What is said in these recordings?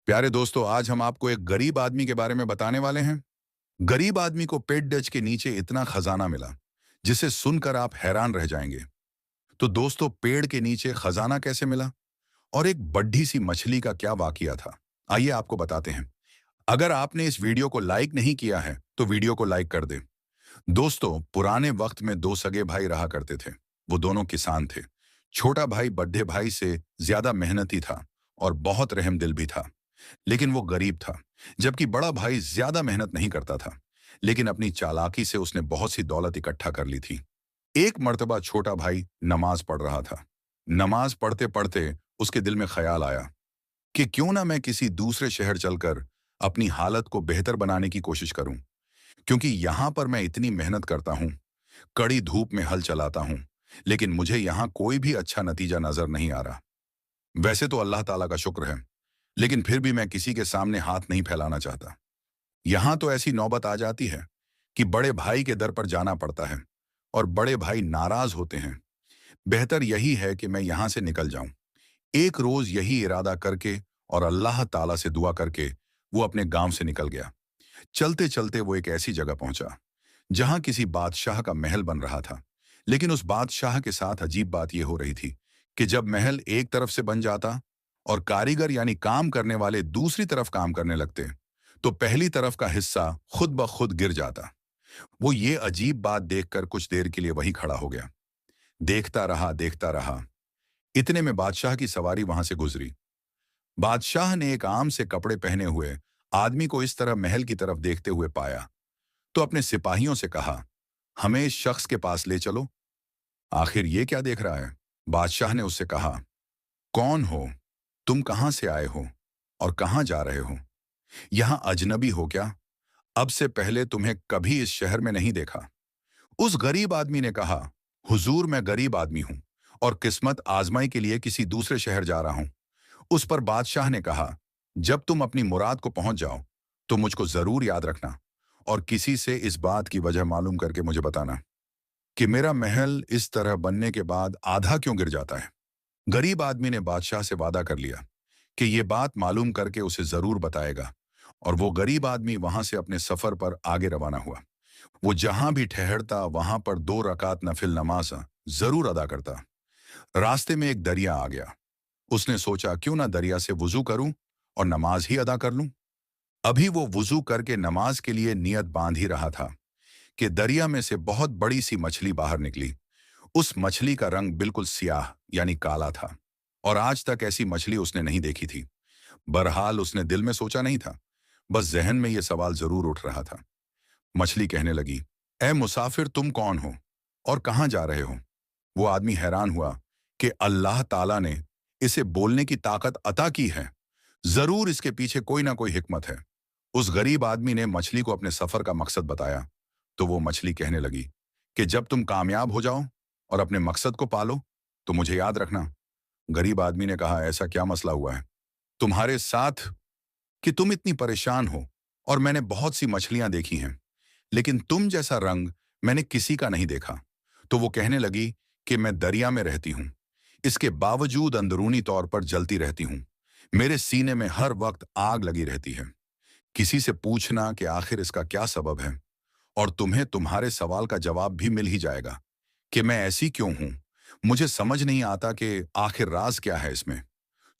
प्यारे दोस्तों, आज हम आपको एक गरीब आदमी के बारे में बताने वाले हैं। गरीब आदमी को पेट डच के नीचे इतना खजाना मिला जिसे सुनकर आप हैरान रह जाएंगे। तो दोस्तों, पेड़ के नीचे खजाना कैसे मिला और एक बड्ढी सी मछली का क्या वाकया था, आइए आपको बताते हैं। अगर आपने इस वीडियो को लाइक नहीं किया है तो वीडियो को लाइक कर दें। दोस्तों, पुराने वक्त में दो सगे भाई रहा करते थे। वो दोनों किसान थे। छोटा भाई बड्ढे भाई से ज्यादा मेहनती था और बहुत रहमदिल भी था, लेकिन वो गरीब था। जबकि बड़ा भाई ज्यादा मेहनत नहीं करता था, लेकिन अपनी चालाकी से उसने बहुत सी दौलत इकट्ठा कर ली थी। एक मर्तबा छोटा भाई नमाज पढ़ रहा था। नमाज पढ़ते पढ़ते उसके दिल में ख्याल आया कि क्यों ना मैं किसी दूसरे शहर चलकर अपनी हालत को बेहतर बनाने की कोशिश करूं, क्योंकि यहां पर मैं इतनी मेहनत करता हूं, कड़ी धूप में हल चलाता हूं, लेकिन मुझे यहां कोई भी अच्छा नतीजा नजर नहीं आ रहा। वैसे तो अल्लाह ताला का शुक्र है, लेकिन फिर भी मैं किसी के सामने हाथ नहीं फैलाना चाहता। यहां तो ऐसी नौबत आ जाती है कि बड़े भाई के दर पर जाना पड़ता है और बड़े भाई नाराज होते हैं। बेहतर यही है कि मैं यहां से निकल जाऊं। एक रोज यही इरादा करके और अल्लाह ताला से दुआ करके वो अपने गांव से निकल गया। चलते चलते वो एक ऐसी जगह पहुंचा जहां किसी बादशाह का महल बन रहा था। लेकिन उस बादशाह के साथ अजीब बात यह हो रही थी कि जब महल एक तरफ से बन जाता और कारीगर यानी काम करने वाले दूसरी तरफ काम करने लगते, तो पहली तरफ का हिस्सा खुद ब खुद गिर जाता। वो ये अजीब बात देखकर कुछ देर के लिए वहीं खड़ा हो गया। देखता रहा, देखता रहा। इतने में बादशाह की सवारी वहां से गुजरी। बादशाह ने एक आम से कपड़े पहने हुए आदमी को इस तरह महल की तरफ देखते हुए पाया, तो अपने सिपाहियों से कहा, हमें इस शख्स के पास ले चलो। आखिर ये क्या देख रहा है? बादशाह ने उससे कहा, कौन हो तुम, कहां से आए हो और कहां जा रहे हो? यहां अजनबी हो क्या? अब से पहले तुम्हें कभी इस शहर में नहीं देखा। उस गरीब आदमी ने कहा, हुजूर मैं गरीब आदमी हूं और किस्मत आजमाई के लिए किसी दूसरे शहर जा रहा हूं। उस पर बादशाह ने कहा, जब तुम अपनी मुराद को पहुंच जाओ तो मुझको जरूर याद रखना और किसी से इस बात की वजह मालूम करके मुझे बताना कि मेरा महल इस तरह बनने के बाद आधा क्यों गिर जाता है। गरीब आदमी ने बादशाह से वादा कर लिया कि ये बात मालूम करके उसे जरूर बताएगा, और वो गरीब आदमी वहां से अपने सफर पर आगे रवाना हुआ। वो जहां भी ठहरता वहां पर 2 रकात नफिल नमाज जरूर अदा करता। रास्ते में एक दरिया आ गया। उसने सोचा, क्यों ना दरिया से वुजू करूं और नमाज ही अदा कर लूं। अभी वो वुजू करके नमाज के लिए नियत बांध ही रहा था कि दरिया में से बहुत बड़ी सी मछली बाहर निकली। उस मछली का रंग बिल्कुल सियाह यानी काला था, और आज तक ऐसी मछली उसने नहीं देखी थी। बहरहाल उसने दिल में सोचा नहीं था, बस जहन में यह सवाल जरूर उठ रहा था। मछली कहने लगी, ए मुसाफिर, तुम कौन हो और कहां जा रहे हो? वो आदमी हैरान हुआ कि अल्लाह ताला ने इसे बोलने की ताकत अता की है। जरूर इसके पीछे कोई ना कोई हिकमत है। उस गरीब आदमी ने मछली को अपने सफर का मकसद बताया, तो वो मछली कहने लगी कि जब तुम कामयाब हो जाओ और अपने मकसद को पालो तो मुझे याद रखना। गरीब आदमी ने कहा, ऐसा क्या मसला हुआ है तुम्हारे साथ कि तुम इतनी परेशान हो? और मैंने बहुत सी मछलियां देखी हैं, लेकिन तुम जैसा रंग मैंने किसी का नहीं देखा। तो वो कहने लगी कि मैं दरिया में रहती हूं, इसके बावजूद अंदरूनी तौर पर जलती रहती हूं। मेरे सीने में हर वक्त आग लगी रहती है। किसी से पूछना कि आखिर इसका क्या सबब है, और तुम्हें तुम्हारे सवाल का जवाब भी मिल ही जाएगा कि मैं ऐसी क्यों हूं। मुझे समझ नहीं आता कि आखिर राज क्या है इसमें।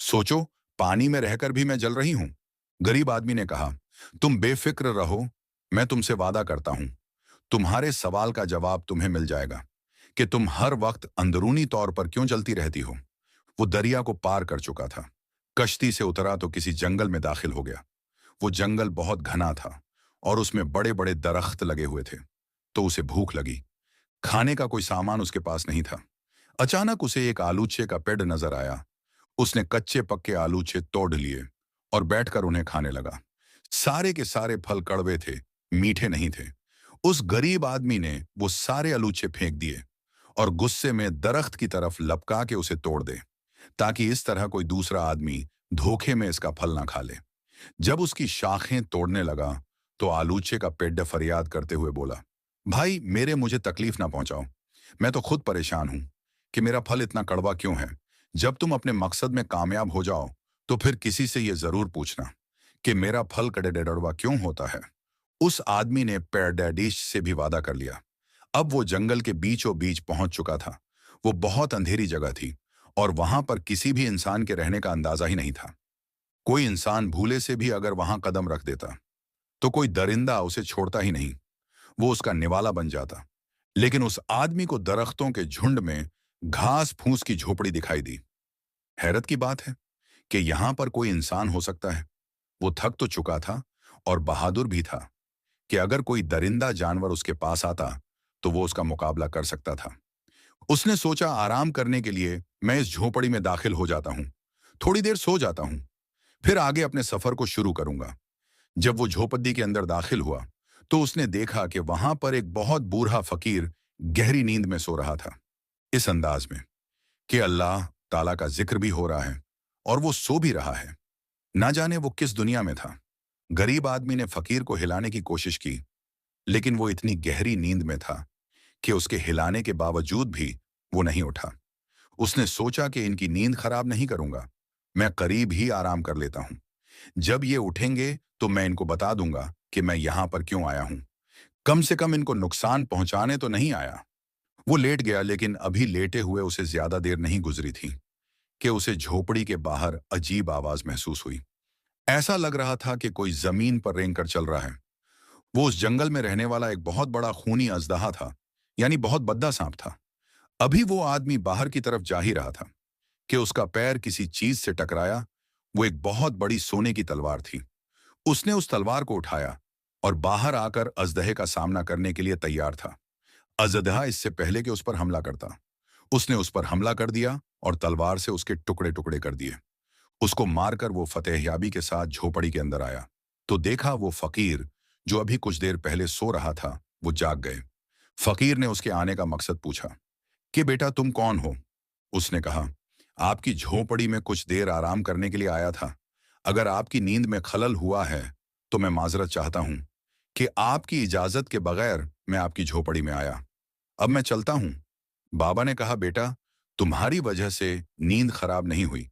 सोचो, पानी में रहकर भी मैं जल रही हूं। गरीब आदमी ने कहा, तुम बेफिक्र रहो, मैं तुमसे वादा करता हूं तुम्हारे सवाल का जवाब तुम्हें मिल जाएगा कि तुम हर वक्त अंदरूनी तौर पर क्यों जलती रहती हो। वो दरिया को पार कर चुका था। कश्ती से उतरा तो किसी जंगल में दाखिल हो गया। वो जंगल बहुत घना था और उसमें बड़े बड़े दरख्त लगे हुए थे। तो उसे भूख लगी। खाने का कोई सामान उसके पास नहीं था। अचानक उसे एक आलूचे का पेड़ नजर आया। उसने कच्चे पक्के आलूचे तोड़ लिए और बैठकर उन्हें खाने लगा। सारे के सारे फल कड़वे थे, मीठे नहीं थे। उस गरीब आदमी ने वो सारे आलूचे फेंक दिए और गुस्से में दरख्त की तरफ लपका के उसे तोड़ दे, ताकि इस तरह कोई दूसरा आदमी धोखे में इसका फल ना खा ले। जब उसकी शाखें तोड़ने लगा तो आलूचे का पेड़ फरियाद करते हुए बोला, भाई मेरे मुझे तकलीफ ना पहुंचाओ। मैं तो खुद परेशान हूं कि मेरा फल इतना कड़वा क्यों है। जब तुम अपने मकसद में कामयाब हो जाओ तो फिर किसी से ये जरूर पूछना कि मेरा फल कड़वा क्यों होता है। उस आदमी ने पैरडाइश से भी वादा कर लिया। अब वो जंगल के बीचों बीच पहुंच चुका था। वो बहुत अंधेरी जगह थी और वहां पर किसी भी इंसान के रहने का अंदाजा ही नहीं था। कोई इंसान भूले से भी अगर वहां कदम रख देता तो कोई दरिंदा उसे छोड़ता ही नहीं, वो उसका निवाला बन जाता। लेकिन उस आदमी को दरख्तों के झुंड में घास फूस की झोपड़ी दिखाई दी। हैरत की बात है कि यहां पर कोई इंसान हो सकता है। वो थक तो चुका था और बहादुर भी था कि अगर कोई दरिंदा जानवर उसके पास आता तो वो उसका मुकाबला कर सकता था। उसने सोचा, आराम करने के लिए मैं इस झोपड़ी में दाखिल हो जाता हूं, थोड़ी देर सो जाता हूं, फिर आगे अपने सफर को शुरू करूंगा। जब वो झोपड़ी के अंदर दाखिल हुआ तो उसने देखा कि वहां पर एक बहुत बूढ़ा फकीर गहरी नींद में सो रहा था, इस अंदाज में कि अल्लाह ताला का जिक्र भी हो रहा है और वो सो भी रहा है। ना जाने वो किस दुनिया में था। गरीब आदमी ने फकीर को हिलाने की कोशिश की, लेकिन वो इतनी गहरी नींद में था कि उसके हिलाने के बावजूद भी वो नहीं उठा। उसने सोचा कि इनकी नींद खराब नहीं करूंगा, मैं करीब ही आराम कर लेता हूं। जब ये उठेंगे तो मैं इनको बता दूंगा कि मैं यहां पर क्यों आया हूं। कम से कम इनको नुकसान पहुंचाने तो नहीं आया। वो लेट गया, लेकिन अभी लेटे हुए उसे ज्यादा देर नहीं गुजरी थी कि उसे झोपड़ी के बाहर अजीब आवाज महसूस हुई। ऐसा लग रहा था कि कोई जमीन पर रेंग कर चल रहा है। वो उस जंगल में रहने वाला एक बहुत बड़ा खूनी अजदहा था, यानी बहुत बद्दा सांप था। अभी वो आदमी बाहर की तरफ जा ही रहा था कि उसका पैर किसी चीज से टकराया। वो एक बहुत बड़ी सोने की तलवार थी। उसने उस तलवार को उठाया और बाहर आकर अजदहे का सामना करने के लिए तैयार था। अजदहा इससे पहले कि उस पर हमला करता, उसने उस पर हमला कर दिया और तलवार से उसके टुकड़े टुकड़े कर दिए। उसको मारकर वो फतेहयाबी के साथ झोपड़ी के अंदर आया तो देखा वो फकीर जो अभी कुछ देर पहले सो रहा था वो जाग गए। फकीर ने उसके आने का मकसद पूछा कि बेटा तुम कौन हो। उसने कहा, आपकी झोपड़ी में कुछ देर आराम करने के लिए आया था। अगर आपकी नींद में खलल हुआ है तो मैं माजरत चाहता हूं कि आपकी इजाजत के बगैर मैं आपकी झोपड़ी में आया। अब मैं चलता हूं। बाबा ने कहा, बेटा तुम्हारी वजह से नींद खराब नहीं हुई,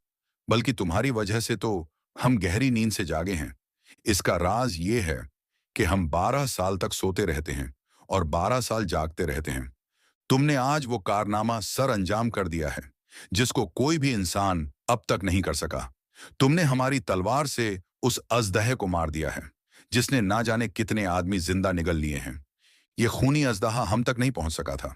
बल्कि तुम्हारी वजह से तो हम गहरी नींद से जागे हैं। इसका राज ये है कि हम 12 साल तक सोते रहते हैं और 12 साल जागते रहते हैं। तुमने आज वो कारनामा सर अंजाम कर दिया है जिसको कोई भी इंसान अब तक नहीं कर सका। तुमने हमारी तलवार से उस अजदहे को मार दिया है जिसने ना जाने कितने आदमी जिंदा निगल लिए हैं। ये खूनी अजदहा हम तक नहीं पहुंच सका था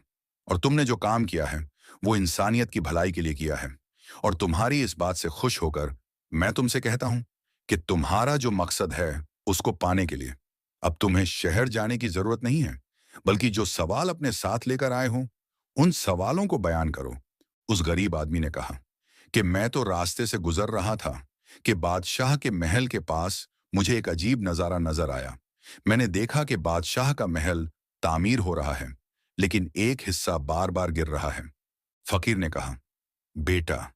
और तुमने जो काम किया है वो इंसानियत की भलाई के लिए किया है। और तुम्हारी इस बात से खुश होकर मैं तुमसे कहता हूं कि तुम्हारा जो मकसद है उसको पाने के लिए अब तुम्हें शहर जाने की जरूरत नहीं है, बल्कि जो सवाल अपने साथ लेकर आए हो उन सवालों को बयान करो। उस गरीब आदमी ने कहा कि मैं तो रास्ते से गुजर रहा था कि बादशाह के महल के पास मुझे एक अजीब नजारा नजर आया। मैंने देखा कि बादशाह का महल तामीर हो रहा है, लेकिन एक हिस्सा बार बार गिर रहा है। फकीर ने कहा, बेटा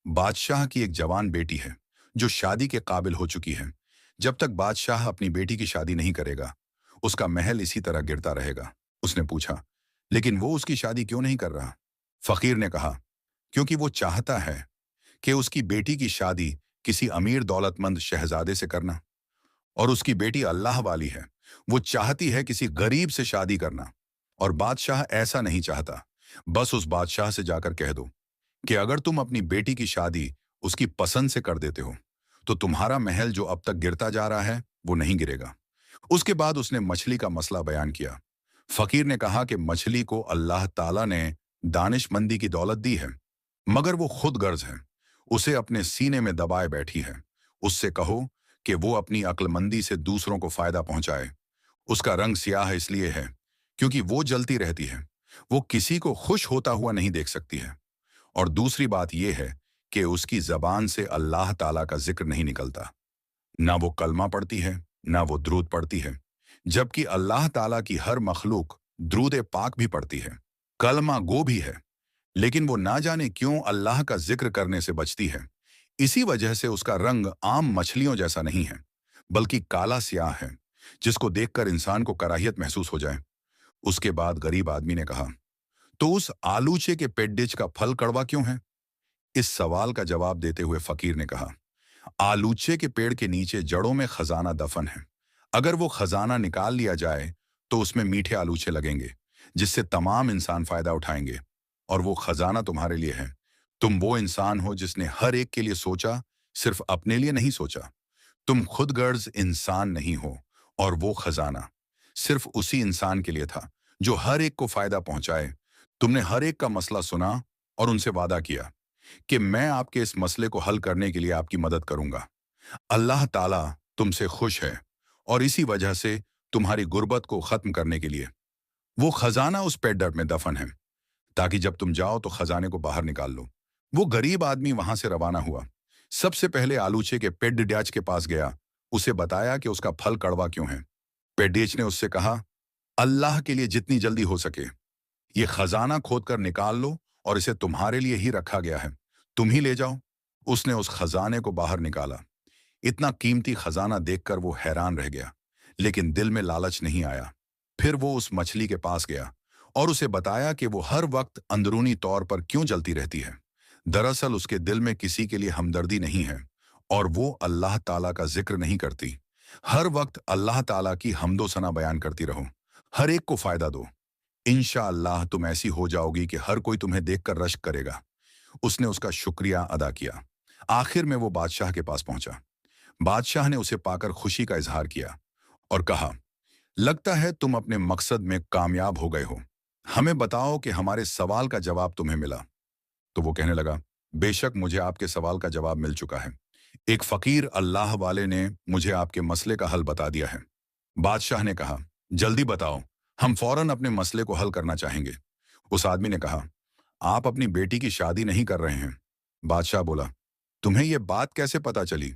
बादशाह की एक जवान बेटी है जो शादी के काबिल हो चुकी है। जब तक बादशाह अपनी बेटी की शादी नहीं करेगा उसका महल इसी तरह गिरता रहेगा। उसने पूछा, लेकिन वो उसकी शादी क्यों नहीं कर रहा? फकीर ने कहा, क्योंकि वो चाहता है कि उसकी बेटी की शादी किसी अमीर दौलतमंद शहजादे से करना, और उसकी बेटी अल्लाह वाली है। वो चाहती है किसी गरीब से शादी करना, और बादशाह ऐसा नहीं चाहता। बस उस बादशाह से जाकर कह दो कि अगर तुम अपनी बेटी की शादी उसकी पसंद से कर देते हो तो तुम्हारा महल जो अब तक गिरता जा रहा है वो नहीं गिरेगा। उसके बाद उसने मछली का मसला बयान किया। फकीर ने कहा कि मछली को अल्लाह ताला ने दानिशमंदी की दौलत दी है, मगर वो खुद गर्ज है, उसे अपने सीने में दबाए बैठी है। उससे कहो कि वो अपनी अक्लमंदी से दूसरों को फायदा पहुंचाए। उसका रंग स्याह इसलिए है क्योंकि वो जलती रहती है, वो किसी को खुश होता हुआ नहीं देख सकती है। और दूसरी बात यह है कि उसकी जबान से अल्लाह ताला का जिक्र नहीं निकलता। ना वो कलमा पढ़ती है, ना वो द्रूद पढ़ती है, जबकि अल्लाह ताला की हर मखलूक द्रूद पाक भी पढ़ती है, कलमा गो भी है, लेकिन वो ना जाने क्यों अल्लाह का जिक्र करने से बचती है। इसी वजह से उसका रंग आम मछलियों जैसा नहीं है, बल्कि काला स्याह है, जिसको देखकर इंसान को कराहियत महसूस हो जाए। उसके बाद गरीब आदमी ने कहा, तो उस आलूचे के पेड्डिज का फल कड़वा क्यों है? इस सवाल का जवाब देते हुए फकीर ने कहा, आलूचे के पेड़ के नीचे जड़ों में खजाना दफन है। अगर वो खजाना निकाल लिया जाए तो उसमें मीठे आलूचे लगेंगे, जिससे तमाम इंसान फायदा उठाएंगे। और वो खजाना तुम्हारे लिए है। तुम वो इंसान हो जिसने हर एक के लिए सोचा, सिर्फ अपने लिए नहीं सोचा। तुम खुद गर्ज इंसान नहीं हो। और वो खजाना सिर्फ उसी इंसान के लिए था जो हर एक को फायदा पहुंचाए। तुमने हर एक का मसला सुना और उनसे वादा किया कि मैं आपके इस मसले को हल करने के लिए आपकी मदद करूंगा। अल्लाह ताला तुमसे खुश है और इसी वजह से तुम्हारी गुर्बत को खत्म करने के लिए वो खजाना उस पेड्डर में दफन है, ताकि जब तुम जाओ तो खजाने को बाहर निकाल लो। वो गरीब आदमी वहां से रवाना हुआ। सबसे पहले आलूचे के पेड्ड्याच के पास गया। उसे बताया कि उसका फल कड़वा क्यों है। पेड्डेच ने उससे कहा, अल्लाह के लिए जितनी जल्दी हो सके ये खजाना खोद कर निकाल लो, और इसे तुम्हारे लिए ही रखा गया है, तुम ही ले जाओ। उसने उस खजाने को बाहर निकाला। इतना कीमती खजाना देखकर वो हैरान रह गया, लेकिन दिल में लालच नहीं आया। फिर वो उस मछली के पास गया और उसे बताया कि वो हर वक्त अंदरूनी तौर पर क्यों जलती रहती है। दरअसल उसके दिल में किसी के लिए हमदर्दी नहीं है और वो अल्लाह ताला का जिक्र नहीं करती। हर वक्त अल्लाह ताला की हम्दो सना बयान करती रहो, हर एक को फायदा दो। इंशाअल्लाह तुम ऐसी हो जाओगी कि हर कोई तुम्हें देखकर रश्क करेगा। उसने उसका शुक्रिया अदा किया। आखिर में वो बादशाह के पास पहुंचा। बादशाह ने उसे पाकर खुशी का इजहार किया और कहा, लगता है तुम अपने मकसद में कामयाब हो गए हो। हमें बताओ कि हमारे सवाल का जवाब तुम्हें मिला। तो वो कहने लगा, बेशक मुझे आपके सवाल का जवाब मिल चुका है। एक फकीर अल्लाह वाले ने मुझे आपके मसले का हल बता दिया है। बादशाह ने कहा, जल्दी बताओ, हम फौरन अपने मसले को हल करना चाहेंगे। उस आदमी ने कहा, आप अपनी बेटी की शादी नहीं कर रहे हैं। बादशाह बोला, तुम्हें यह बात कैसे पता चली?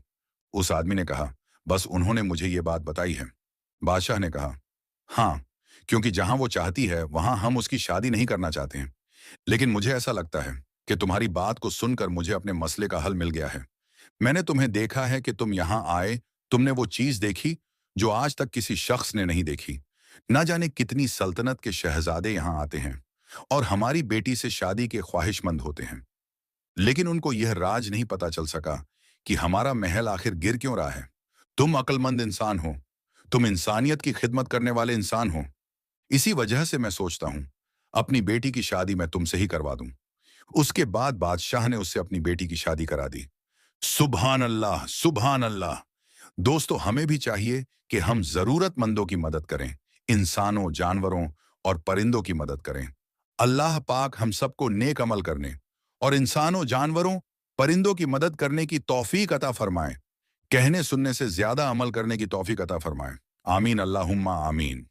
उस आदमी ने कहा, बस उन्होंने मुझे ये बात बताई है। बादशाह ने कहा, हाँ, क्योंकि जहां वो चाहती है वहां हम उसकी शादी नहीं करना चाहते हैं। लेकिन मुझे ऐसा लगता है कि तुम्हारी बात को सुनकर मुझे अपने मसले का हल मिल गया है। मैंने तुम्हें देखा है कि तुम यहां आए, तुमने वो चीज देखी जो आज तक किसी शख्स ने नहीं देखी। ना जाने कितनी सल्तनत के शहजादे यहां आते हैं और हमारी बेटी से शादी के ख्वाहिशमंद होते हैं, लेकिन उनको यह राज नहीं पता चल सका कि हमारा महल आखिर गिर क्यों रहा है। तुम अक्लमंद इंसान हो, तुम इंसानियत की खिदमत करने वाले इंसान हो। इसी वजह से मैं सोचता हूं अपनी बेटी की शादी मैं तुमसे ही करवा दूं। उसके बाद बादशाह ने उससे अपनी बेटी की शादी करा दी। सुभान अल्लाह, सुभान अल्लाह। दोस्तों, हमें भी चाहिए कि हम जरूरतमंदों की मदद करें, इंसानों, जानवरों और परिंदों की मदद करें। अल्लाह पाक हम सबको नेक अमल करने और इंसानों, जानवरों, परिंदों की मदद करने की तौफीक अता फरमाए। कहने सुनने से ज्यादा अमल करने की तौफीक अता फरमाए। आमीन, अल्लाहुम्मा आमीन।